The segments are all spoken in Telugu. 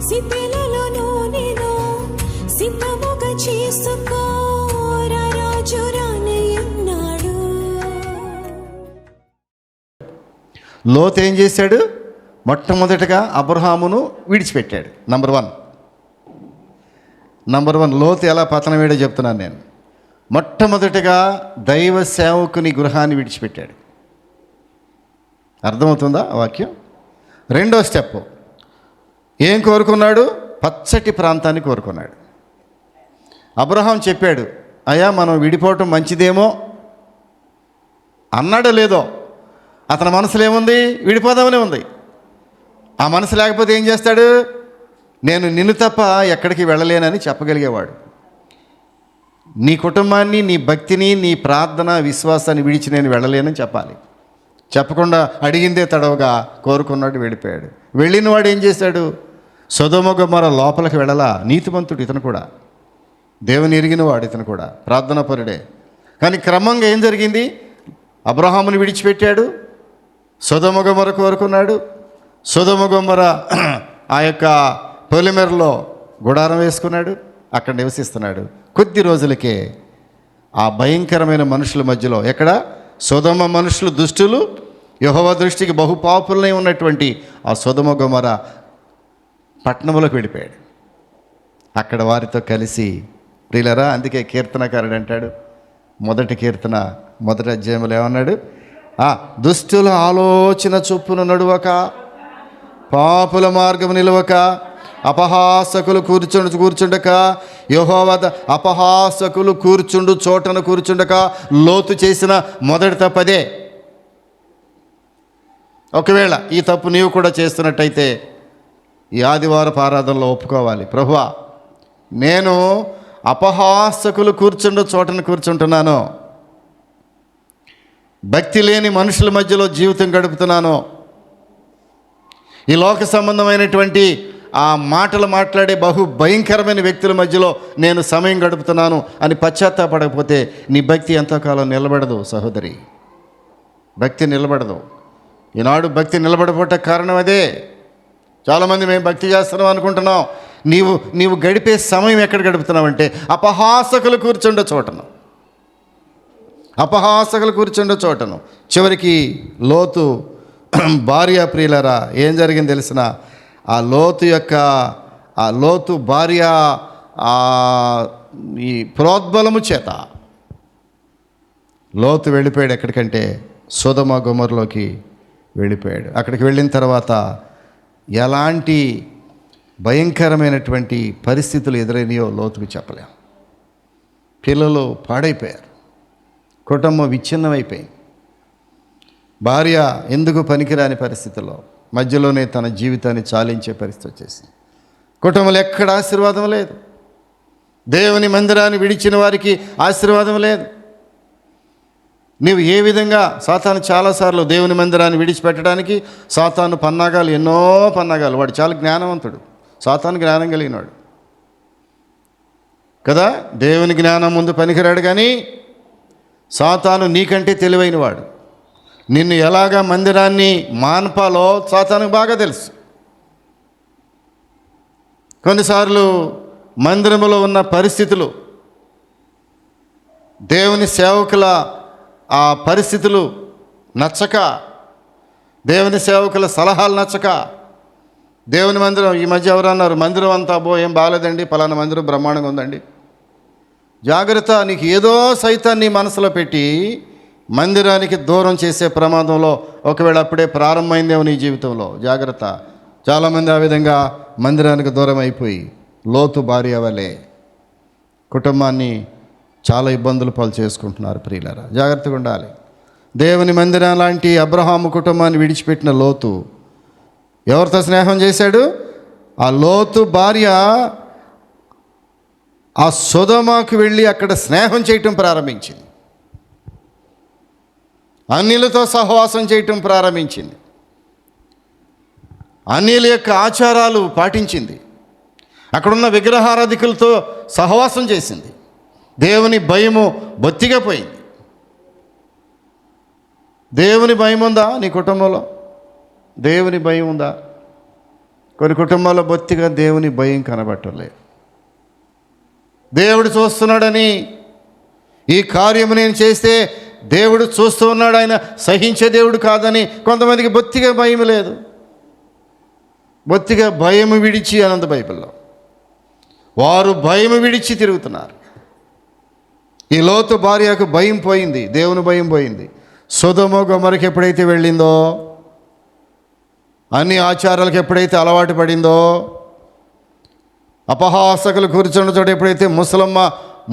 సిద్ధలలో నూనెను సిద్ధముగా చేసుకో, రాజు రానయ్యున్నాడు. లోతు ఏం చేశాడు? మొట్టమొదటిగా అబ్రహామును విడిచిపెట్టాడు. నంబర్ వన్ లోతు ఎలా పతనం వేయడో చెప్తున్నాను నేను. మొట్టమొదటిగా దైవ సేవకుని గృహాన్ని విడిచిపెట్టాడు. అర్థమవుతుందా వాక్యం? రెండో స్టెప్ ఏం కోరుకున్నాడు? పచ్చటి ప్రాంతాన్ని కోరుకున్నాడు. అబ్రహాం చెప్పాడు, అయ్యా మనం విడిపోవటం మంచిదేమో అన్నాడో లేదో, అతని మనసులో ఏముంది? విడిపోదామనే ఉంది. ఆ మనసు లేకపోతే ఏం చేస్తాడు? నేను నిన్ను తప్ప ఎక్కడికి వెళ్ళలేనని చెప్పగలిగేవాడు. నీ కుటుంబాన్ని, నీ భక్తిని, నీ ప్రార్థన విశ్వాసాన్ని విడిచి నేను వెళ్ళలేనని చెప్పాలి. చెప్పకుండా అడిగిందే తడవగా కోరుకున్నాడు, వెళ్ళిపోయాడు. వెళ్ళిన వాడు ఏం చేశాడు? సొదొమ గొమొర్రా లోపలికి వెళ్ళలా. నీతిమంతుడు ఇతను కూడా, దేవుని ఎరిగినవాడు ఇతను కూడా, ప్రార్థనాపరుడే. కానీ క్రమంగా ఏం జరిగింది? అబ్రహాముని విడిచిపెట్టాడు, సొదొమ గొమొర్రా కోరుకున్నాడు. సొదొమ గొమొర్రా ఆ యొక్క పొలిమెరలో గుడారం వేసుకున్నాడు, అక్కడ నివసిస్తున్నాడు. కొద్ది రోజులకే ఆ భయంకరమైన మనుషుల మధ్యలో, ఎక్కడ? సొదొమ మనుషులు దుష్టులు, యెహోవా దృష్టికి బహుపాపులై ఉన్నటువంటి ఆ సొదొమ గొమొర్రా పట్టణంలోకి వెళ్ళిపోయాడు. అక్కడ వారితో కలిసి, ప్రియులారా, అందుకే కీర్తనకారుడు అంటాడు, మొదటి కీర్తన 1వ అధ్యాయంలో ఏమన్నాడు? దుష్టుల ఆలోచన చొప్పున నడువక, పాపుల మార్గము నిలవక, అపహాసకులు కూర్చుండక, యెహోవా అపహాసకులు కూర్చుండు చోటను కూర్చుండక. లోతు చేసిన మొదటి తప్పదే. ఒకవేళ ఈ తప్పు నీవు కూడా చేస్తున్నట్టయితే ఈ ఆదివారపు ఆరాధనలో ఒప్పుకోవాలి, ప్రభువా నేను అపహాసకులు కూర్చుండు చోటను కూర్చుంటున్నాను, భక్తి లేని మనుషుల మధ్యలో జీవితం గడుపుతున్నాను, ఈ లోక సంబంధమైనటువంటి ఆ మాటలు మాట్లాడే బహు భయంకరమైన వ్యక్తుల మధ్యలో నేను సమయం గడుపుతున్నాను అని పశ్చాత్తాపడకపోతే నీ భక్తి ఎంతకాలం నిలబడదు సహోదరి. భక్తి నిలబడదు. ఈనాడు భక్తి నిలబడకపోవటం కారణం అదే. చాలామంది మేము భక్తి చేస్తున్నాం అనుకుంటున్నాం. నీవు గడిపే సమయం ఎక్కడ గడుపుతున్నావు అంటే అపహాసకులు కూర్చుండే చోటను. చివరికి లోతు భార్య, ప్రియులరా, ఏం జరిగింది తెలిసిన? ఆ లోతు భార్య ఈ ప్రోద్బలము చేత లోతు వెళ్ళిపోయాడు. ఎక్కడికంటే సొదొమ గొమొర్రాలోకి వెళ్ళిపోయాడు. అక్కడికి వెళ్ళిన తర్వాత ఎలాంటి భయంకరమైనటువంటి పరిస్థితులు ఎదురైనాయో లోతుకు చెప్పలేం. పిల్లలు పాడైపోయారు, కుటుంబం విచ్ఛిన్నమైపోయింది, భార్య ఎందుకు పనికిరాని పరిస్థితుల్లో మధ్యలోనే తన జీవితాన్ని చాలించే పరిస్థితి వచ్చేసింది. కుటుంబంలో ఎక్కడ ఆశీర్వాదం లేదు. దేవుని మందిరాన్ని విడిచిన వారికి ఆశీర్వాదం లేదు. నీవు ఏ విధంగా సాతాను చాలాసార్లు దేవుని మందిరాన్ని విడిచిపెట్టడానికి సాతాను ఎన్నో పన్నాగాలు. వాడు చాలా జ్ఞానవంతుడు, సాతాను జ్ఞానం కలిగినవాడు కదా. దేవుని జ్ఞానం ముందు పనికిరాడు, కానీ సాతాను నీకంటే తెలివైనవాడు. నిన్ను ఎలాగా మందిరాన్ని మాన్పాలో సాతానుకు బాగా తెలుసు. కొన్నిసార్లు మందిరములో ఉన్న పరిస్థితులు, దేవుని సేవకుల ఆ పరిస్థితులు నచ్చక, దేవుని సేవకుల సలహాలు నచ్చక, దేవుని మందిరం ఈ మధ్య ఎవరు అన్నారు, మందిరం అంతా ఏం బాగాలేదండి, పలానా మందిరం బ్రహ్మాండంగా ఉందండి. జాగ్రత్త, నీకు ఏదో సైతాన్ని నీ మనసులో పెట్టి మందిరానికి దూరం చేసే ప్రమాదంలో ఒకవేళ అప్పుడే ప్రారంభమైందేమో నీ జీవితంలో. జాగ్రత్త. చాలామంది ఆ విధంగా మందిరానికి దూరం అయిపోయి లోతు భార్య వలె కుటుంబాన్ని చాలా ఇబ్బందులు పాలు చేసుకుంటున్నారు. ప్రియులారా, జాగ్రత్తగా ఉండాలి. దేవుని మందిరం లాంటి అబ్రహాము కుటుంబాన్ని విడిచిపెట్టిన లోతు ఎవరితో స్నేహం చేశాడు? ఆ లోతు భార్య ఆ సొదొమకు వెళ్ళి అక్కడ స్నేహం చేయటం ప్రారంభించింది, అన్యులతో సహవాసం చేయటం ప్రారంభించింది, అన్యుల యొక్క ఆచారాలు పాటించింది, అక్కడున్న విగ్రహారాధికులతో సహవాసం చేసింది. దేవుని భయము బొత్తిగా పోయింది. దేవుని భయం ఉందా నీ కుటుంబంలో? దేవుని భయం ఉందా? కొన్ని కుటుంబాల్లో బొత్తిగా దేవుని భయం కనబట్టలేదు. దేవుడు చూస్తున్నాడని, ఈ కార్యము నేను చేస్తే దేవుడు చూస్తూ ఉన్నాడు, ఆయన సహించే దేవుడు కాదని కొంతమందికి బొత్తిగా భయం లేదు. బొత్తిగా భయం విడిచి అనంత బైబిల్లో వారు భయం విడిచి తిరుగుతున్నారు. ఈ లోతు భార్యకు భయం పోయింది, దేవుని భయం పోయింది. సొదొమ గొమొరకు ఎప్పుడైతే వెళ్ళిందో, అన్ని ఆచారాలకు ఎప్పుడైతే అలవాటు పడిందో, అపహాసకులు కూర్చున్న చోట ఎప్పుడైతే ముసలమ్మ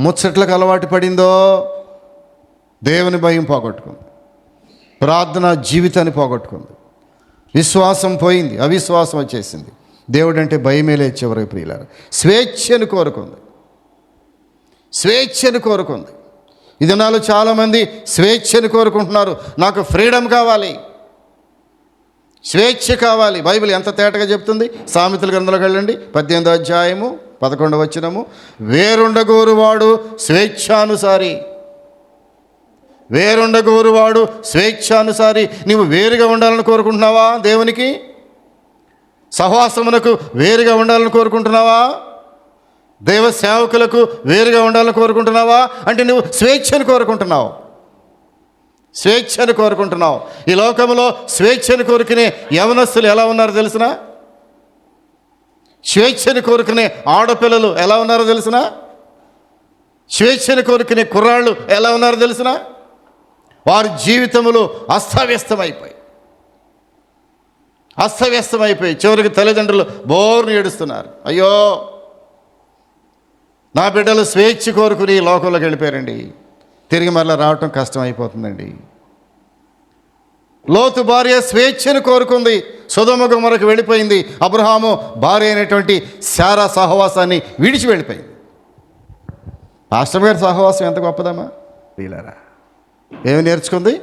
ముచ్చట్లకు అలవాటు పడిందో, దేవుని భయం పోగొట్టుకుంది, ప్రార్థన జీవితాన్ని పోగొట్టుకుంది, విశ్వాసం పోయింది, అవిశ్వాసం వచ్చేసింది. దేవుడు అంటే భయమే లేదు చివరికి ప్రియులారా. స్వేచ్ఛను కోరుకుంది, స్వేచ్ఛను కోరుకుంది. ఈ దినాలు చాలామంది స్వేచ్ఛను కోరుకుంటున్నారు. నాకు ఫ్రీడమ్ కావాలి, స్వేచ్ఛ కావాలి. బైబిల్ ఎంత తేటగా చెప్తుంది. సామెతల గ్రంథంలోకి వెళ్ళండి, 18వ అధ్యాయము 11వ వచనము. వేరుండగోరువాడు స్వేచ్ఛానుసారి, వేరుండగోరువాడు స్వేచ్ఛానుసారి. నీవు వేరుగా ఉండాలని కోరుకుంటున్నావా? దేవునికి సహవాసమునకు వేరుగా ఉండాలని కోరుకుంటున్నావా? దైవ సేవకులకు వేరుగా ఉండాలని కోరుకుంటున్నావా? అంటే నువ్వు స్వేచ్ఛను కోరుకుంటున్నావు, స్వేచ్ఛను కోరుకుంటున్నావు. ఈ లోకంలో స్వేచ్ఛను కోరుకునే యవనస్తులు ఎలా ఉన్నారో తెలిసిన? స్వేచ్ఛను కోరుకునే ఆడపిల్లలు ఎలా ఉన్నారో తెలిసిన? స్వేచ్ఛను కోరుకునే కుర్రాళ్ళు ఎలా ఉన్నారో తెలిసిన? వారి జీవితములు అస్తవ్యస్తమైపోయి చివరికి తల్లిదండ్రులు బోర్ను ఏడుస్తున్నారు. అయ్యో, నా బిడ్డలు స్వేచ్ఛ కోరుకుని లోకంలోకి వెళ్ళిపోయారండి, తిరిగి మరలా రావటం కష్టమైపోతుందండి. లోతు భార్య స్వేచ్ఛను కోరుకుంది, సొదొమ గొమొరకు వెళ్ళిపోయింది. అబ్రహాము భార్య అయినటువంటి శారా సహవాసాన్ని విడిచి వెళ్ళిపోయింది. పాస్టర్ గారి సహవాసం ఎంత గొప్పదమ్మా వీళ్ళారా. ఏమి నేర్చుకుంది?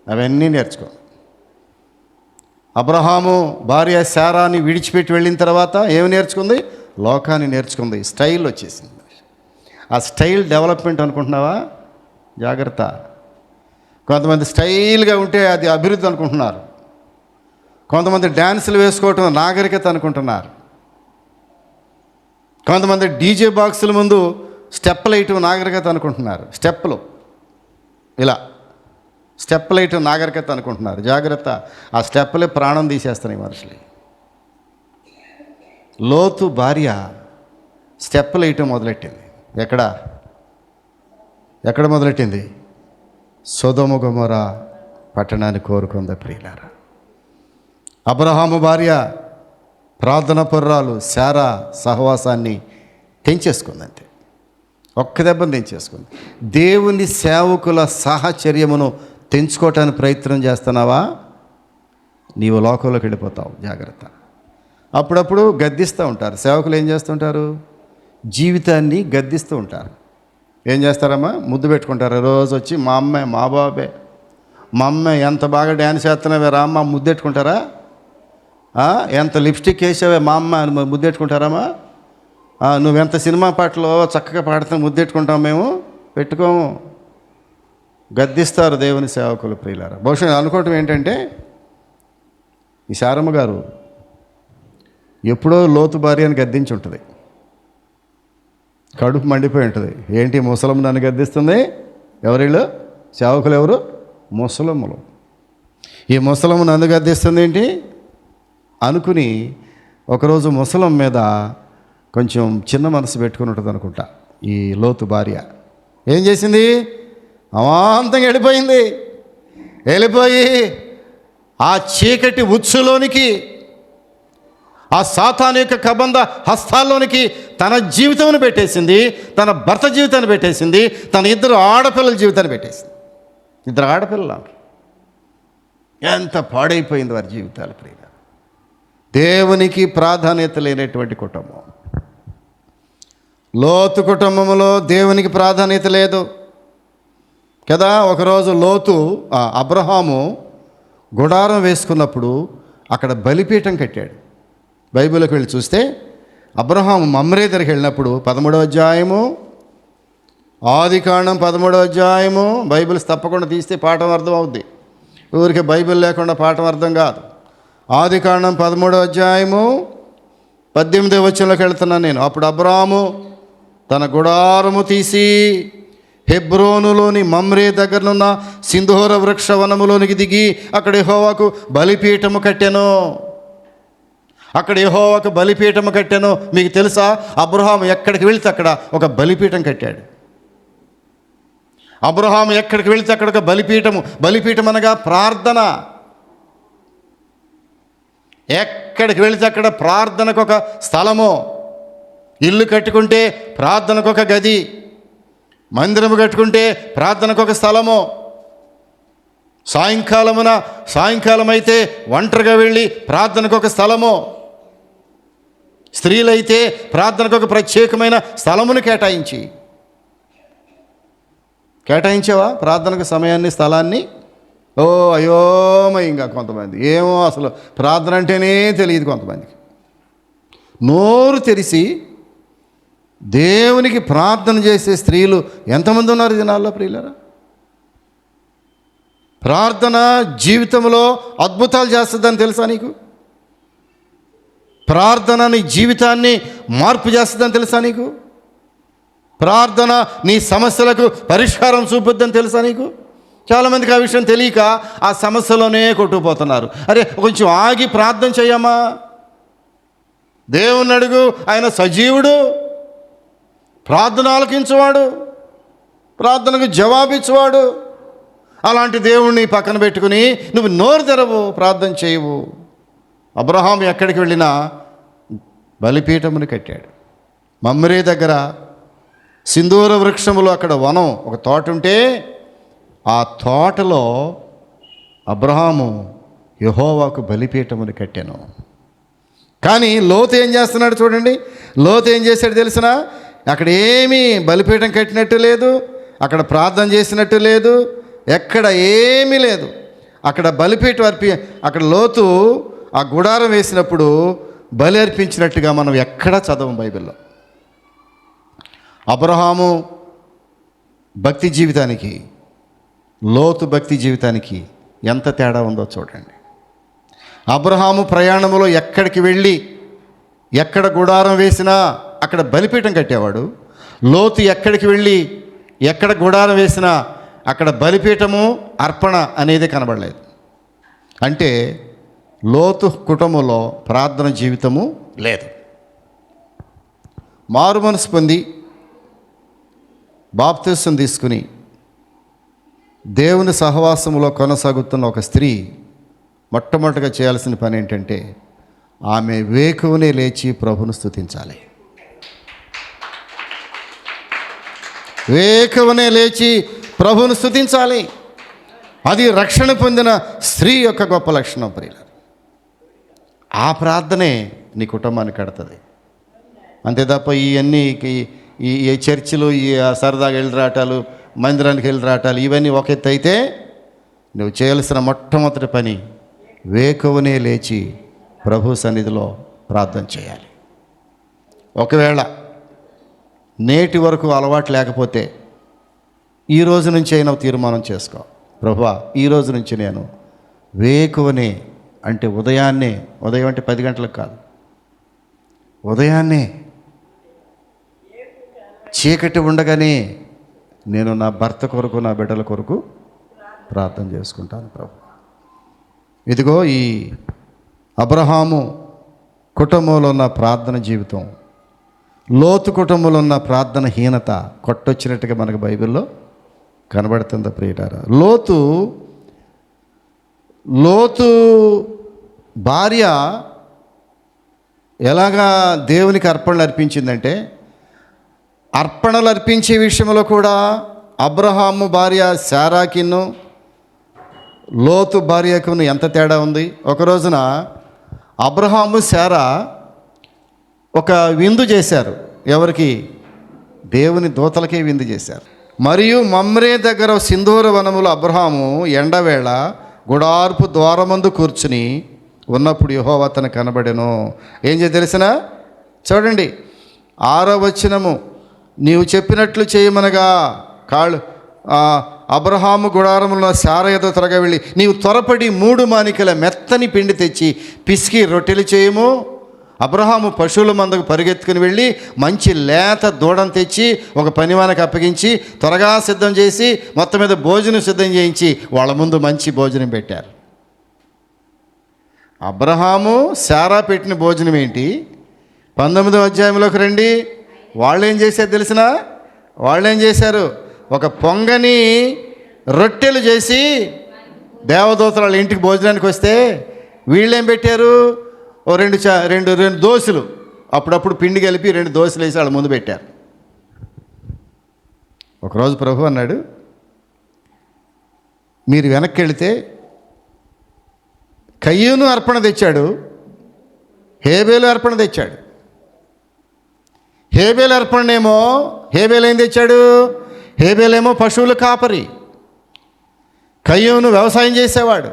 అవన్నీ నేర్చుకుంది. అబ్రహాము భార్య శారాని విడిచిపెట్టి వెళ్ళిన తర్వాత ఏమి నేర్చుకుంది? లోకాన్ని నేర్చుకుంది. స్టైల్ వచ్చేసింది. ఆ స్టైల్ డెవలప్మెంట్ అనుకుంటున్నావా? జాగ్రత్త. కొంతమంది స్టైల్గా ఉంటే అది అభివృద్ధి అనుకుంటున్నారు. కొంతమంది డ్యాన్సులు వేసుకోవటం నాగరికత అనుకుంటున్నారు. కొంతమంది డీజే బాక్సుల ముందు స్టెప్పులు వేయటం నాగరికత అనుకుంటున్నారు. స్టెప్పులు ఇలా స్టెప్పులు వేయటం నాగరికత అనుకుంటున్నారు. జాగ్రత్త, ఆ స్టెప్పులే ప్రాణం తీసేస్తున్నాయి మనుషులు. లోతు భార్య స్టెప్పులు వేయటం మొదలెట్టింది. ఎక్కడ మొదలెట్టింది? సొదొమ గొమొర పట్టణాన్ని కోరుకుంది ప్రియులారా. అబ్రహాము భార్య ప్రార్థన పర్రాలు శారా సహవాసాన్ని తెంచేసుకుంది. అంతే, ఒక్క దెబ్బను తెంచేసుకుంది. దేవుని సేవకుల సాహచర్యమును తెంచుకోవటానికి ప్రయత్నం చేస్తున్నావా? నీవు లోకంలోకి వెళ్ళిపోతావు. జాగ్రత్త. అప్పుడప్పుడు గద్దిస్తూ ఉంటారు సేవకులు. ఏం చేస్తుంటారు? జీవితాన్ని గద్దిస్తూ ఉంటారు. ఏం చేస్తారమ్మా? ముద్దు పెట్టుకుంటారు. రోజు వచ్చి మా అమ్మ, మా బాబే, మా అమ్మ ఎంత బాగా డ్యాన్స్ చేస్తున్నావే రా అమ్మ, ముద్దెట్టుకుంటారా? ఎంత లిప్స్టిక్ వేసావే మా అమ్మ అని ముద్దెట్టుకుంటారమ్మా? నువ్వెంత సినిమా పాటలో చక్కగా పాడుతున్నా ముద్దెట్టుకుంటాం మేము, పెట్టుకోము. గద్దిస్తారు దేవుని సేవకులు ప్రియులారా. బహుశా అనుకోవటం ఏంటంటే, ఈ శారమ్మ గారు ఎప్పుడో లోతు భార్యని గద్దించి ఉంటుంది. కడుపు మండిపోయి ఉంటుంది. ఏంటి ముసలమ్మ నన్ను గద్దిస్తుంది? ఎవరిళ్ళు? సేవకులు ఎవరు? ముసలమ్మలు. ఈ ముసలమ్మ నన్ను గద్దిస్తుంది ఏంటి అనుకుని ఒకరోజు ముసలమ్మ మీద కొంచెం చిన్న మనసు పెట్టుకుని ఉంటుంది అనుకుంటా. ఈ లోతు భార్య ఏం చేసింది? అమాంతంగా వెళ్ళిపోయి ఆ చీకటి ఉచ్చులోనికి, ఆ సాతాను యొక్క కబంధ హస్తాల్లోనికి తన జీవితాన్ని పెట్టేసింది, తన భర్త జీవితాన్ని పెట్టేసింది, తన 2 ఆడపిల్లల జీవితాన్ని పెట్టేసింది. 2 ఆడపిల్లలు. ఎంత పాడైపోయింది వారి జీవితాలు ప్రియ. దేవునికి ప్రాధాన్యత లేనటువంటి కుటుంబం. లోతు కుటుంబంలో దేవునికి ప్రాధాన్యత లేదు కదా. ఒకరోజు అబ్రహాము గుడారం వేసుకున్నప్పుడు అక్కడ బలిపీఠం కట్టాడు. బైబిల్లోకి వెళ్ళి చూస్తే అబ్రహాము మమ్రే దగ్గరికి వెళ్ళినప్పుడు 13వ అధ్యాయము, ఆదికాండం 13వ అధ్యాయము, బైబిల్స్ తప్పకుండా తీస్తే పాఠం అర్థం అవుద్ది. ఊరికే బైబిల్ లేకుండా పాఠం అర్థం కాదు. ఆదికాండం 13వ అధ్యాయము 18వ వచనంలోకి వెళ్తున్నాను నేను. అప్పుడు అబ్రాహాము తన గుడారము తీసి హెబ్రోనులోని మమ్రే దగ్గరనున్న సింధూర వృక్ష వనములోనికి దిగి అక్కడ యెహోవాకు బలిపీఠము కట్టెను. అక్కడ యెహోవాకు బలిపీఠము కట్టెను. మీకు తెలుసా, అబ్రహాము ఎక్కడికి వెళితే అక్కడ ఒక బలిపీఠం కట్టాడు. అబ్రహాము ఎక్కడికి వెళితే అక్కడ ఒక బలిపీఠం అనగా ప్రార్థన. ఎక్కడికి వెళితే అక్కడ ప్రార్థనకు ఒక స్థలము. ఇల్లు కట్టుకుంటే ప్రార్థనకు ఒక గది, మందిరము కట్టుకుంటే ప్రార్థనకు ఒక స్థలము. సాయంకాలం అయితే ఒంటరిగా వెళ్ళి ప్రార్థనకు ఒక స్థలము. స్త్రీలైతే ప్రార్థనకు ఒక ప్రత్యేకమైన స్థలమును కేటాయించావా ప్రార్థనకు సమయాన్ని, స్థలాన్ని? అయోమయంగా కొంతమంది ఏమో అసలు ప్రార్థన అంటేనే తెలియదు కొంతమందికి. నోరు తెరిచి దేవునికి ప్రార్థన చేసే స్త్రీలు ఎంతమంది ఉన్నారు దినాల్లో ప్రియులారా? ప్రార్థన జీవితంలో అద్భుతాలు చేస్తుందని తెలుసా నీకు? ప్రార్థన నీ జీవితాన్ని మార్పు చేస్తుందని తెలుసా నీకు? ప్రార్థన నీ సమస్యలకు పరిష్కారం చూపుద్దని తెలుసా నీకు? చాలామందికి ఆ విషయం తెలియక ఆ సమస్యలోనే కొట్టుకుపోతున్నారు. అరే కొంచెం ఆగి ప్రార్థన చేయమ్మా, దేవుని అడుగు, ఆయన సజీవుడు, ప్రార్థన ఆలకించువాడు, ప్రార్థనకు జవాబిచ్చువాడు. అలాంటి దేవుణ్ణి పక్కన పెట్టుకుని నువ్వు నోరు తెరవు, ప్రార్థన చేయవు. అబ్రహాం ఎక్కడికి వెళ్ళినా బలిపీఠముని కట్టాడు. మమ్రే దగ్గర సింధూర వృక్షములు, అక్కడ వనం, ఒక తోట ఉంటే ఆ తోటలో అబ్రహాము యెహోవాకు బలిపీఠముని కట్టాను. కానీ లోతు ఏం చేస్తున్నాడు చూడండి. లోతు ఏం చేశాడు తెలిసిన? అక్కడ ఏమీ బలిపీఠం కట్టినట్టు లేదు, అక్కడ ప్రార్థన చేసినట్టు లేదు, ఎక్కడ ఏమీ లేదు. అక్కడ బలిపీఠం అక్కడ లోతు ఆ గుడారం వేసినప్పుడు బలి అర్పించినట్టుగా మనం ఎక్కడా చదవం బైబిల్లో. అబ్రహాము భక్తి జీవితానికి, లోతు భక్తి జీవితానికి ఎంత తేడా ఉందో చూడండి. అబ్రహాము ప్రయాణంలో ఎక్కడికి వెళ్ళి ఎక్కడ గుడారం వేసినా అక్కడ బలిపీఠం కట్టేవాడు. లోతు ఎక్కడికి వెళ్ళి ఎక్కడ గుడారం వేసినా అక్కడ బలిపీఠము, అర్పణ అనేది కనబడలేదు. అంటే లోతు కుటుంబంలో ప్రార్థన జీవితము లేదు. మారు మనసు పొంది బాప్తిసం తీసుకుని దేవుని సహవాసములో కొనసాగుతున్న ఒక స్త్రీ మొట్టమొదటిగా చేయాల్సిన పని ఏంటంటే ఆమె వేకువనే లేచి ప్రభువును స్తుతించాలి. వేకువనే లేచి ప్రభువును స్తుతించాలి. అది రక్షణ పొందిన స్త్రీ యొక్క గొప్ప లక్షణం ప్రియులారా. ఆ ప్రార్థనే నీ కుటుంబాన్ని కడుతుంది. అంతే తప్ప ఇవన్నీ ఈ చర్చిలు, ఈ సరదాగా వెళ్ళి రావటాలు, మందిరానికి వెళ్ళి రావటాలు, ఇవన్నీ ఒక ఎత్తు అయితే నువ్వు చేయాల్సిన మొట్టమొదటి పని వేకువనే లేచి ప్రభు సన్నిధిలో ప్రార్థన చేయాలి. ఒకవేళ నేటి వరకు అలవాటు లేకపోతే ఈ రోజు నుంచి అయినా తీర్మానం చేసుకో. ప్రభువా, ఈ రోజు నుంచి నేను వేకువనే, అంటే ఉదయం అంటే 10 గంటలకు కాదు, ఉదయాన్నే చీకటి ఉండగానే నేను నా భర్త కొరకు, నా బిడ్డల కొరకు ప్రార్థన చేసుకుంటాను ప్రభు. ఇదిగో ఈ అబ్రహాము కుటుంబంలో ఉన్న ప్రార్థన జీవితం, లోతు కుటుంబంలో ఉన్న ప్రార్థన హీనత కొట్టొచ్చినట్టుగా మనకు బైబిల్లో కనబడుతుంది ప్రియులారా. లోతు భార్య ఎలాగా దేవునికి అర్పణలు అర్పించిందంటే, అర్పణలు అర్పించే విషయంలో కూడా అబ్రహాము భార్య శారాకిను లోతు భార్యకును ఎంత తేడా ఉంది. ఒక రోజున అబ్రహాము శారా ఒక విందు చేశారు. ఎవరికి? దేవుని దూతలకే విందు చేశారు. మరియు మమ్రే దగ్గర సింధూర వనములో అబ్రహాము ఎండవేళ గుడార్పు ద్వారమందు కూర్చుని ఉన్నప్పుడు యెహోవా తనకు కనబడెను. ఏం చేయ తెలిసిన? చూడండి 6వ వచనము. నీవు చెప్పినట్లు చేయమనగా అబ్రహాము గుడారములో శారా ఎదుట త్వరగా వెళ్ళి నీవు త్వరపడి 3 మానికల మెత్తని పిండి తెచ్చి పిసికి రొట్టెలు చేయము, అబ్రహాము పశువుల మందకు పరిగెత్తుకుని వెళ్ళి మంచి లేత దూడను తెచ్చి ఒక పనివానికి అప్పగించి త్వరగా సిద్ధం చేసి మొత్తం మీద భోజనం సిద్ధం చేయించి వాళ్ళ ముందు మంచి భోజనం పెట్టారు. అబ్రహాము శారా పెట్టిన భోజనం ఏంటి? 19వ అధ్యాయంలోకి రండి. వాళ్ళు ఏం చేశారు తెలిసిన? వాళ్ళు ఏం చేశారు? ఒక పొంగని రొట్టెలు చేసి దేవదూతలు వాళ్ళ ఇంటికి భోజనానికి వస్తే వీళ్ళేం పెట్టారు? ఓ రెండు దోశలు, అప్పుడప్పుడు పిండి కలిపి 2 దోశలు వేసి వాళ్ళ ముందు పెట్టారు. ఒకరోజు ప్రభు అన్నాడు, మీరు వెనక్కి వెళితే కయ్యూను అర్పణ తెచ్చాడు, హేబేలు అర్పణ తెచ్చాడు. హేబేలు అర్పణనేమో హేబేలు ఏం తెచ్చాడు? హేబేలేమో పశువుల కాపరి, కయ్యూను వ్యవసాయం చేసేవాడు.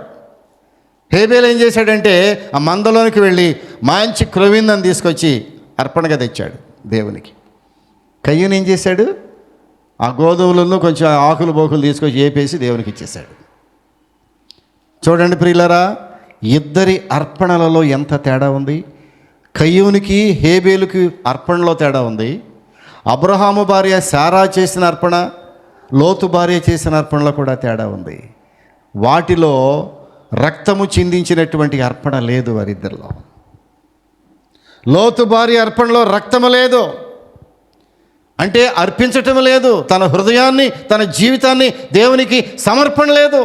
హేబేలు ఏం చేశాడంటే ఆ మందలోనికి వెళ్ళి మంచి క్రొవిందని తీసుకొచ్చి అర్పణగా తెచ్చాడు దేవునికి. కయ్యూను ఏం చేశాడు? ఆ గోధుమలను కొంచెం ఆకులు బోకులు తీసుకొచ్చి ఏపేసి దేవునికి ఇచ్చేశాడు. చూడండి ప్రియులారా, ఇద్దరి అర్పణలలో ఎంత తేడా ఉంది. కయ్యూనికి హేబేలుకి అర్పణలో తేడా ఉంది. అబ్రహాము భార్య శారా చేసిన అర్పణ, లోతు భార్య చేసిన అర్పణలో కూడా తేడా ఉంది. వాటిలో రక్తము చిందించినటువంటి అర్పణ లేదు వారిద్దరిలో. లోతు భార్య అర్పణలో రక్తము లేదు, అంటే అర్పించటం లేదు, తన హృదయాన్ని తన జీవితాన్ని దేవునికి సమర్పణ లేదు.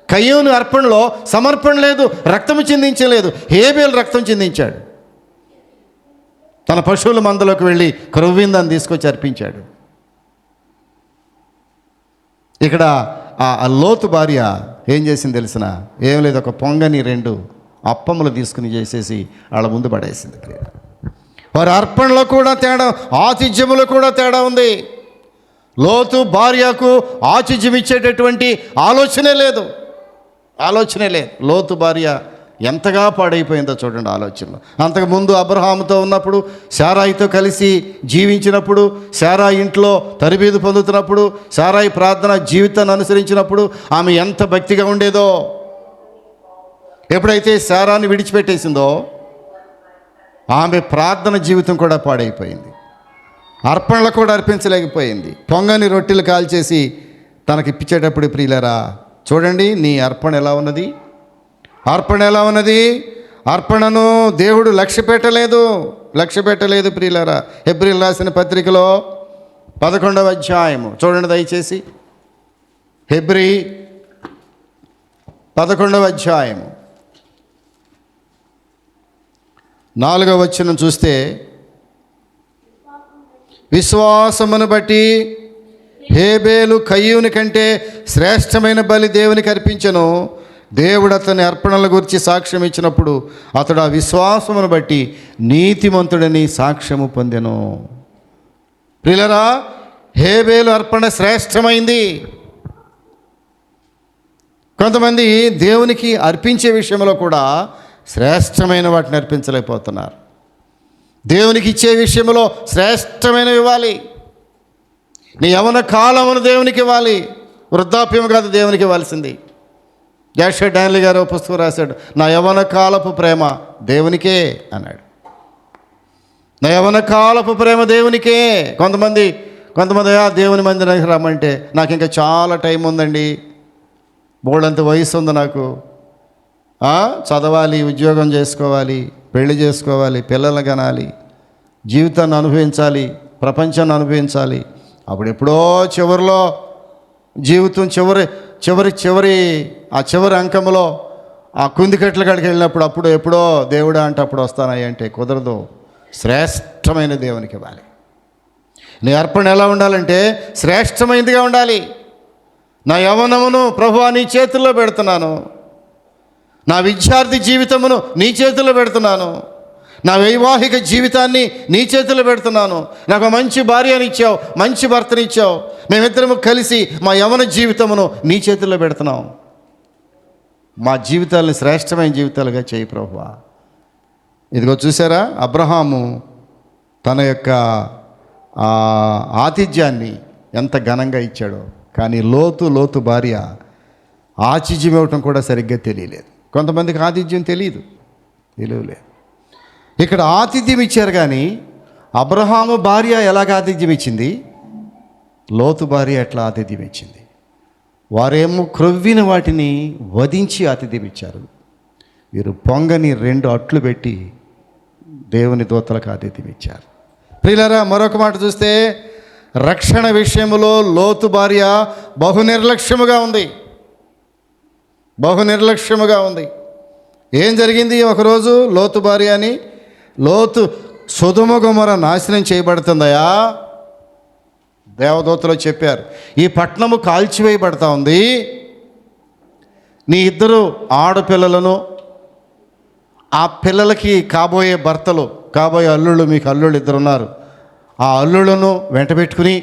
కయ్యూను అర్పణలో సమర్పణ లేదు, రక్తము చిందించలేదు. హేబేలు రక్తం చిందించాడు, తన పశువుల మందలోకి వెళ్ళి క్రొవ్విందని తీసుకొచ్చి అర్పించాడు. ఇక్కడ ఆ లోతు భార్య ఏం చేసింది తెలిసిన? ఏం లేదు, ఒక పొంగని 2 అప్పములు తీసుకుని చేసేసి వాళ్ళ ముందు పడేసింది. వారి అర్పణలో కూడా తేడా, ఆతిథ్యములో కూడా తేడా ఉంది. లోతు భార్యకు ఆతిథ్యం ఇచ్చేటటువంటి ఆలోచనే లేదు. లోతు భార్య ఎంతగా పాడైపోయిందో చూడండి ఆలోచనలో. అంతకుముందు అబ్రహాముతో ఉన్నప్పుడు, శారాయితో కలిసి జీవించినప్పుడు, శారాయి ఇంట్లో తరబీదు పొందుతున్నప్పుడు, శారాయి ప్రార్థన జీవితాన్ని అనుసరించినప్పుడు ఆమె ఎంత భక్తిగా ఉండేదో. ఎప్పుడైతే శారాన్ని విడిచిపెట్టేసిందో ఆమె ప్రార్థన జీవితం కూడా పాడైపోయింది. అర్పణలు కూడా అర్పించలేకపోయింది. పొంగని రొట్టెలు కాల్చేసి తనకి ఇప్పించేటప్పుడు ప్రియులారా చూడండి, నీ అర్పణ ఎలా ఉన్నది? అర్పణను దేవుడు లక్ష్య పెట్టలేదు ప్రియులారా. హెబ్రీయులకు రాసిన పత్రికలో 11వ అధ్యాయము చూడండి దయచేసి. హెబ్రీ 11వ అధ్యాయము 4వ వచనం చూస్తే, విశ్వాసమును బట్టి హేబేలు కయ్యూని కంటే శ్రేష్టమైన బలి దేవునికి అర్పించెను. దేవుడు అతని అర్పణల గురించి సాక్ష్యం ఇచ్చినప్పుడు అతడు ఆ విశ్వాసమును బట్టి నీతిమంతుడని సాక్ష్యము పొందెను. ప్రియులారా, హేబేలు అర్పణ శ్రేష్టమైంది. కొంతమంది దేవునికి అర్పించే విషయంలో కూడా శ్రేష్టమైన వాటిని అర్పించలేకపోతున్నారు. దేవునికి ఇచ్చే విషయంలో శ్రేష్టమైనవి ఇవ్వాలి. నీ యవన కాలమును దేవునికి ఇవ్వాలి, వృద్ధాప్యం కాదు దేవునికి ఇవ్వాల్సింది. జాషువా డానియల్ గారు పుస్తకం రాశాడు, నా యవన కాలపు ప్రేమ దేవునికే అన్నాడు. నా యవన కాలపు ప్రేమ దేవునికే. కొంతమంది దేవుని మందిరానికి రమ్మంటే నాకు ఇంకా చాలా టైం ఉందండి, బోల్డంత వయసు ఉంది నాకు, చదవాలి, ఉద్యోగం చేసుకోవాలి, పెళ్లి చేసుకోవాలి, పిల్లలు కనాలి, జీవితాన్ని అనుభవించాలి, ప్రపంచాన్ని అనుభవించాలి. అప్పుడు ఎప్పుడో చివరిలో జీవితం చివరి అంకంలో ఆ కుందికట్ల కాడికి వెళ్ళినప్పుడు అప్పుడు ఎప్పుడో దేవుడా అంటే అప్పుడు వస్తానయ్య అంటే కుదరదు. శ్రేష్టమైన దేవునికి ఇవ్వాలి. నీ అర్పణ ఎలా ఉండాలంటే శ్రేష్టమైనదిగా ఉండాలి. నా యవ్వనమును ప్రభువా నీ చేతుల్లో పెడుతున్నాను, నా విద్యార్థి జీవితమును నీ చేతుల్లో పెడుతున్నాను, నా వైవాహిక జీవితాన్ని నీ చేతుల్లో పెడుతున్నాను, నాకు మంచి భార్యని ఇచ్చావు, మంచి భర్తని ఇచ్చావు, మేమిద్దరము కలిసి మా యవ్వన జీవితమును నీ చేతుల్లో పెడుతున్నాం. మా జీవితాలను శ్రేష్టమైన జీవితాలుగా చేయి ప్రభువా. ఇదిగో చూసారా, అబ్రహాము తన యొక్క ఆతిథ్యాన్ని ఎంత ఘనంగా ఇచ్చాడో. కానీ లోతు భార్య ఆతిథ్యం ఇవ్వటం కూడా సరిగ్గా తెలియలేదు. కొంతమందికి ఆతిథ్యం తెలియలేదు. ఇక్కడ ఆతిథ్యం ఇచ్చారు, కానీ అబ్రహాము భార్య ఎలాగ ఆతిథ్యం ఇచ్చింది, లోతు భార్య ఎట్లా ఆతిథ్యం ఇచ్చింది. వారేమో క్రొవ్విన వాటిని వధించి ఆతిథ్యం ఇచ్చారు. వీరు పొంగని 2 అట్లు పెట్టి దేవుని దూతలకు ఆతిథ్యం ఇచ్చారు. ప్రియులారా, మరొక మాట చూస్తే రక్షణ విషయంలో లోతు భార్య బహు నిర్లక్ష్యముగా ఉంది. ఏం జరిగింది? ఒకరోజు లోతు భార్య అని, లోతు సొదొమ గొమొర్రా నాశనం చేయబడుతుందయా, దేవదూతలు చెప్పారు. ఈ పట్టణము కాల్చివేయబడతా ఉంది. నీ 2 ఆడపిల్లలను, ఆ పిల్లలకి కాబోయే భర్తలు, కాబోయే అల్లుళ్ళు, మీకు అల్లుళ్ళు 2 ఉన్నారు, ఆ అల్లుళ్ళను వెంట పెట్టుకుని,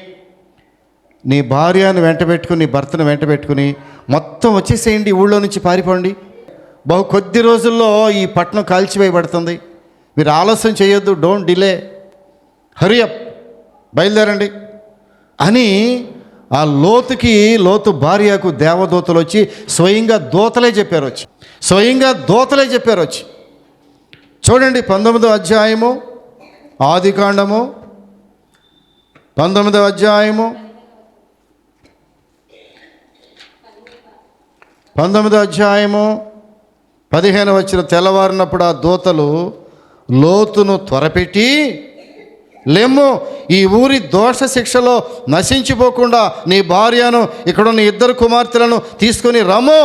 నీ భార్యను వెంట పెట్టుకుని, నీ భర్తను వెంట పెట్టుకుని మొత్తం వచ్చేసేయండి, ఊళ్ళో నుంచి పారిపోండి. బహు కొద్ది రోజుల్లో ఈ పట్టణం కాల్చివేయబడుతుంది. మీరు ఆలస్యం చేయొద్దు, డోంట్ డిలే, హరి అప్, బయలుదేరండి అని ఆ లోతు భార్యకు దేవదూతలు వచ్చి స్వయంగా దూతలే చెప్పారు వచ్చి. చూడండి 19వ అధ్యాయము, ఆదికాండము 19వ అధ్యాయము 15వ వచనం. తెల్లవారినప్పుడు ఆ దూతలు లోతును త్వరపెట్టి, లెమ్ము, ఈ ఊరి దోష శిక్షలో నశించిపోకుండా నీ భార్యను, ఇక్కడున్న 2 కుమార్తెలను తీసుకొని రమ్ము,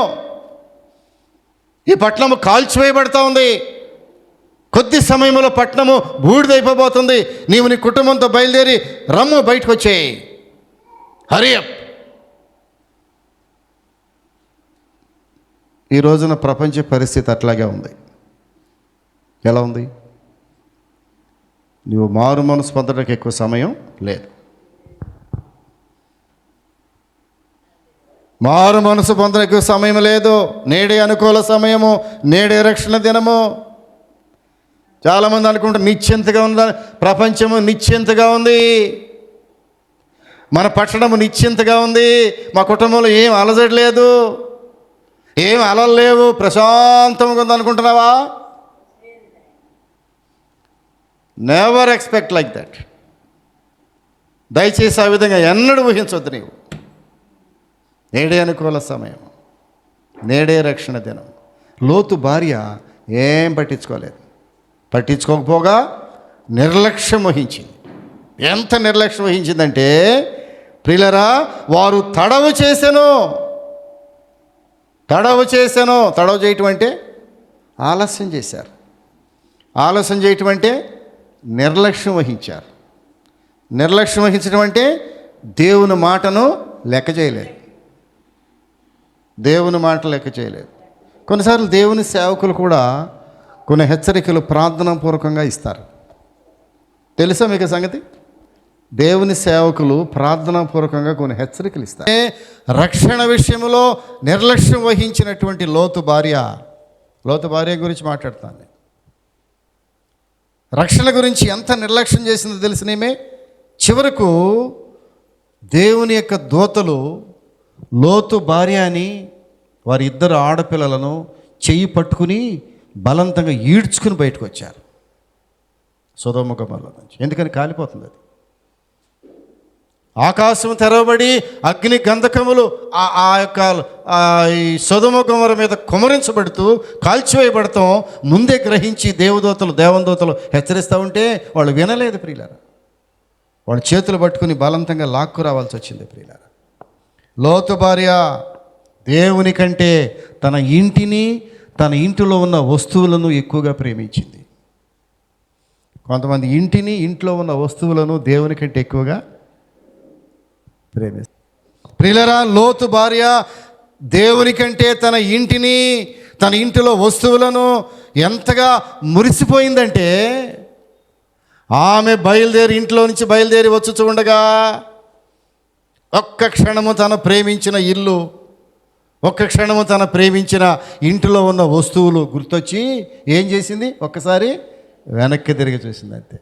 ఈ పట్టణము కాల్చివేయబడతా ఉంది, కొద్ది సమయంలో పట్టణము బూడిదైపోబోతుంది, నీవు నీ కుటుంబంతో బయలుదేరి రమ్ము, బయటకు వచ్చేయి, హరి అప్. ఈ రోజున ప్రపంచ పరిస్థితి అట్లాగే ఉంది. ఎలా ఉంది? నువ్వు మారు మనసు పొందడానికి ఎక్కువ సమయం లేదు. మారు మనసు పొందడానికి ఎక్కువ సమయం లేదు. నేడే అనుకూల సమయము, నేడే రక్షణ దినము. చాలామంది అనుకుంటారు నిశ్చింతగా ఉందని. ప్రపంచము నిశ్చింతగా ఉంది, మన పట్టణము నిశ్చింతగా ఉంది, మా కుటుంబంలో ఏం అలజడి లేదు, ఏం అలలు లేవు, ప్రశాంతంగా ఉంది అనుకుంటున్నావా? Never expect like that. దయచేసి ఆ విధంగా ఎన్నడూ ఊహించవద్దు నీవు. నేడే అనుకూల సమయం, నేడే రక్షణ దినం. లోతు భార్య ఏం పట్టించుకోకపోగా నిర్లక్ష్యం వహించింది. ఎంత నిర్లక్ష్యం వహించిందంటే, ప్రియులరా, వారు తడవు చేసెను. తడవు చేయటం అంటే ఆలస్యం చేశారు. ఆలస్యం చేయటం అంటే నిర్లక్ష్యం వహించారు. నిర్లక్ష్యం వహించడం అంటే దేవుని మాటను లెక్క చేయలేదు. కొన్నిసార్లు దేవుని సేవకులు కూడా కొన్ని హెచ్చరికలు ప్రార్థనాపూర్వకంగా ఇస్తారు. తెలుసా మీకు సంగతి? దేవుని సేవకులు ప్రార్థనాపూర్వకంగా కొన్ని హెచ్చరికలు ఇస్తారు. రక్షణ విషయంలో నిర్లక్ష్యం వహించినటువంటి లోతు భార్య గురించి మాట్లాడుతాను. రక్షణ గురించి ఎంత నిర్లక్ష్యం చేసిందో తెలిసినేమే. చివరకు దేవుని యొక్క దూతలు లోతు భార్య అని వారి 2 ఆడపిల్లలను చెయ్యి పట్టుకుని బలవంతంగా ఈడ్చుకుని బయటకు వచ్చారు సొదొమ గొమొర్రా నుంచి. ఎందుకని? కాలిపోతుంది అది. ఆకాశం తెరవబడి అగ్ని గంధకములు ఆ యొక్క ఈ సొదొమ గొమొర్రా మీద కుమ్మరించబడుతూ కాల్చివేయబడతాం ముందే గ్రహించి దేవదూతలు హెచ్చరిస్తూ ఉంటే వాళ్ళు వినలేదు ప్రియులారా. వాళ్ళు చేతులు పట్టుకుని బలవంతంగా లాక్కు రావాల్సి వచ్చింది ప్రియులారా. లోతు భార్య దేవుని కంటే తన ఇంటిని, తన ఇంటిలో ఉన్న వస్తువులను ఎక్కువగా ప్రేమించింది. కొంతమంది ఇంటిని, ఇంట్లో ఉన్న వస్తువులను దేవుని కంటే ఎక్కువగా ప్రేమిస్తారు. ప్రియులరా, లోతు భార్య దేవుని కంటే తన ఇంటిని, తన ఇంటిలో వస్తువులను ఎంతగా మురిసిపోయిందంటే, ఆమె ఇంట్లో నుంచి బయలుదేరి వచ్చుచూ ఉండగా ఒక్క క్షణము తన ప్రేమించిన ఇల్లు, ఒక్క క్షణము తన ప్రేమించిన ఇంటిలో ఉన్న వస్తువులు గుర్తొచ్చి ఏం చేసింది? ఒక్కసారి వెనక్కి తిరిగి చూసింది. అంతే,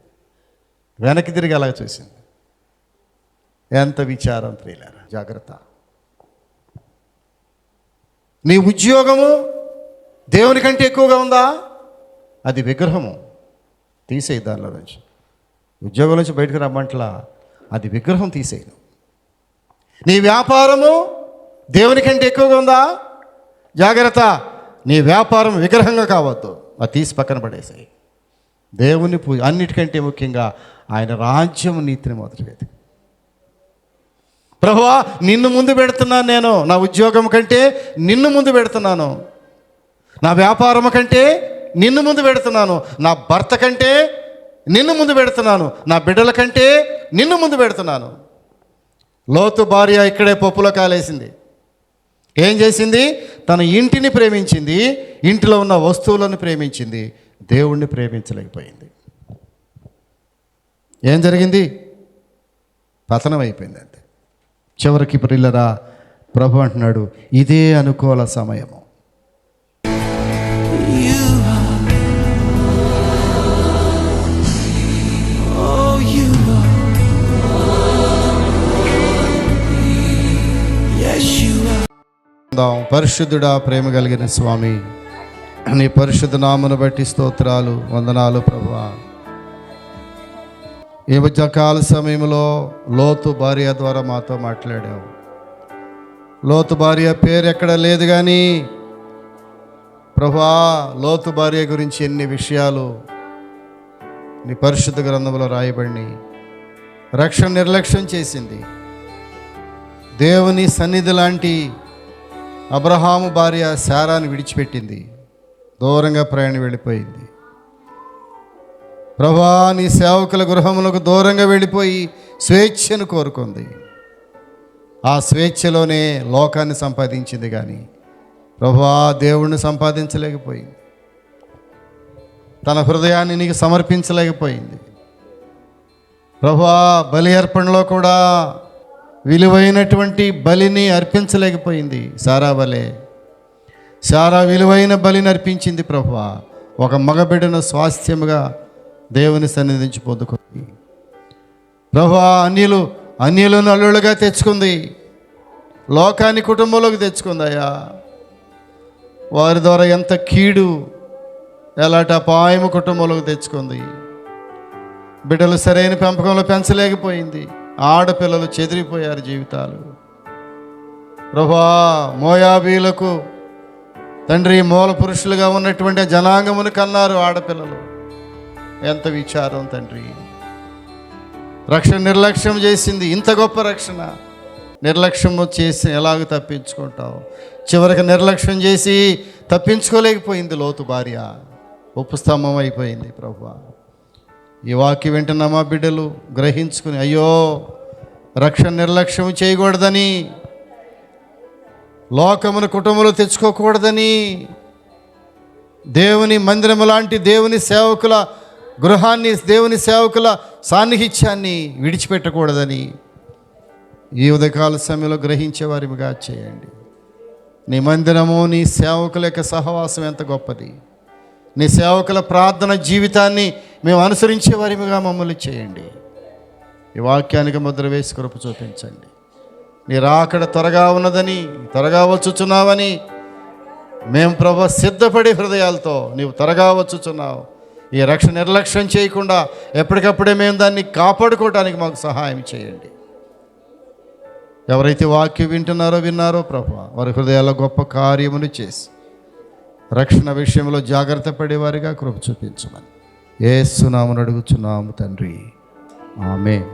వెనక్కి తిరిగి అలాగ చూసింది. ఎంత విచారం ప్రియులారా. జాగ్రత్త. నీ ఉద్యోగము దేవుని కంటే ఎక్కువగా ఉందా? అది విగ్రహము. తీసేయి దానిలో నుంచి. ఉద్యోగం నుంచి బయటకు రమ్మంటలా, అది విగ్రహం తీసేయను. నీ వ్యాపారము దేవుని కంటే ఎక్కువగా ఉందా? జాగ్రత్త, నీ వ్యాపారం విగ్రహంగా కావద్దు, అది తీసి పక్కన పడేసాయి. దేవుని పూజ అన్నిటికంటే ముఖ్యంగా ఆయన రాజ్యం నీతిని మొదటి వెతికి. ప్రభువా నిన్ను ముందు పెడుతున్నాను, నేను నా ఉద్యోగం కంటే నిన్ను ముందు పెడుతున్నాను, నా వ్యాపారం కంటే నిన్ను ముందు పెడుతున్నాను, నా భర్త కంటే నిన్ను ముందు పెడుతున్నాను, నా బిడ్డల కంటే నిన్ను ముందు పెడుతున్నాను. లోతు భార్య ఇక్కడే పప్పులో కాలేసింది. ఏం చేసింది? తన ఇంటిని ప్రేమించింది, ఇంటిలో ఉన్న వస్తువులను ప్రేమించింది, దేవుణ్ణి ప్రేమించలేకపోయింది. ఏం జరిగింది? పతనం అయిపోయింది అంతే. చివరికి ప్రియులరా, ప్రభు అంటున్నాడు, ఇదే అనుకూల సమయము. పరిశుద్ధుడా, ప్రేమ కలిగిన స్వామి, నీ పరిశుద్ధ నామను బట్టి స్తోత్రాలు, వందనాలు ప్రభువా. ఈ మధ్యకాల సమయంలో లోతు భార్య ద్వారా మాతో మాట్లాడావు. లోతు భార్య పేరు ఎక్కడ లేదు, కానీ ప్రభువా లోతు భార్య గురించి ఎన్ని విషయాలు నీ పరిశుద్ధ గ్రంథంలో రాయబడి, రక్షణ నిర్లక్ష్యం చేసింది. దేవుని సన్నిధి లాంటి అబ్రహాము భార్య శారాని విడిచిపెట్టింది, దూరంగా ప్రయాణం వెళ్ళిపోయింది. ప్రభువా నీ సేవకుల గృహములకు దూరంగా వెళ్ళిపోయి స్వేచ్ఛను కోరుకుంది. ఆ స్వేచ్ఛలోనే లోకాన్ని సంపాదించింది, కానీ ప్రభువా దేవుణ్ణి సంపాదించలేకపోయింది. తన హృదయాన్ని నీకు సమర్పించలేకపోయింది. ప్రభువా బలి అర్పణలో కూడా విలువైనటువంటి బలిని అర్పించలేకపోయింది. సారా విలువైన బలిని అర్పించింది ప్రభువా. ఒక మగబిడ్డను స్వాస్థ్యముగా దేవుని సన్నిధి నుంచి పొందుకుంది. ప్రభువా అన్యులను అల్లులుగా తెచ్చుకుంది, లోకాన్ని కుటుంబంలోకి తెచ్చుకుంది. అయ్యా వారి ద్వారా ఎంత కీడు, ఎలాంటి అపాయము కుటుంబంలోకి తెచ్చుకుంది. బిడ్డలు సరైన పెంపకంలో పెంచలేకపోయింది. ఆడపిల్లలు చెదిరిపోయారు జీవితాలు. ప్రభువా మోయాబీలకు తండ్రి మూల పురుషులుగా ఉన్నటువంటి జనాంగమును కన్నారు ఆడపిల్లలు. ఎంత విచారం తండ్రి. రక్షణ నిర్లక్ష్యం చేసింది. ఇంత గొప్ప రక్షణ నిర్లక్ష్యం చేసి ఎలాగ తప్పించుకుంటావు? చివరికి నిర్లక్ష్యం చేసి తప్పించుకోలేకపోయింది లోతు భార్య, ఉపస్తంభం అయిపోయింది. ప్రభువా ఈ వాక్యం వింటున్న మా బిడ్డలు గ్రహించుకుని, అయ్యో రక్షణ నిర్లక్ష్యం చేయకూడదని, లోకమును కుటుంబంలో తెచ్చుకోకూడదని, దేవుని మందిరము లాంటి దేవుని సేవకుల గృహాన్ని, దేవుని సేవకుల సాన్నిహిత్యాన్ని విడిచిపెట్టకూడదని ఈ ఉదయకాల సమయంలో గ్రహించే వారిగా చేయండి. నీ మందిరము, నీ సేవకుల యొక్క సహవాసం ఎంత గొప్పది. నీ సేవకుల ప్రార్థన జీవితాన్ని మేము అనుసరించే వారిగా మమ్మల్ని చేయండి. ఈ వాక్యానికి ముద్ర వేసి కృప చూపించండి. నీ రాకడ త్వరగా ఉన్నదని, త్వరగా వచ్చుచున్నావని మేము ప్రభు సిద్ధపడే హృదయాలతో నీవు త్వరగా వచ్చుచున్నావు. ఈ రక్షణ నిర్లక్ష్యం చేయకుండా ఎప్పటికప్పుడే మేము దాన్ని కాపాడుకోవడానికి మాకు సహాయం చేయండి. ఎవరైతే వాక్యం విన్నారో ప్రభు వారి హృదయాల్లో గొప్ప కార్యమును చేసి రక్షణ విషయంలో జాగ్రత్త పడేవారిగా కృప చూపించమని యేసు నామమున అడుగుచున్నాము తండ్రి, ఆమేన్.